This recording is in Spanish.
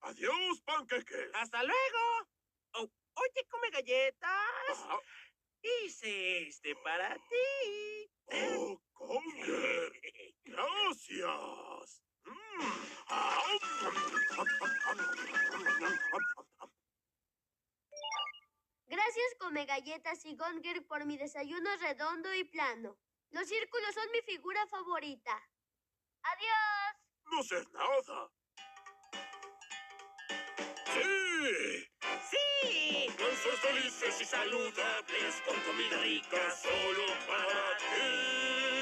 Adiós, panqueques. ¡Hasta luego! Oh, hoy te come galletas. Ah, Hice este para ti. oh, Conker. Gracias. Ah. Gracias, Come Galletas y Gonger, por mi desayuno redondo y plano. Los círculos son mi figura favorita. ¡Adiós! No ser nada. ¡Sí! ¡Sí! Dulces felices y saludables con comida rica solo para ti.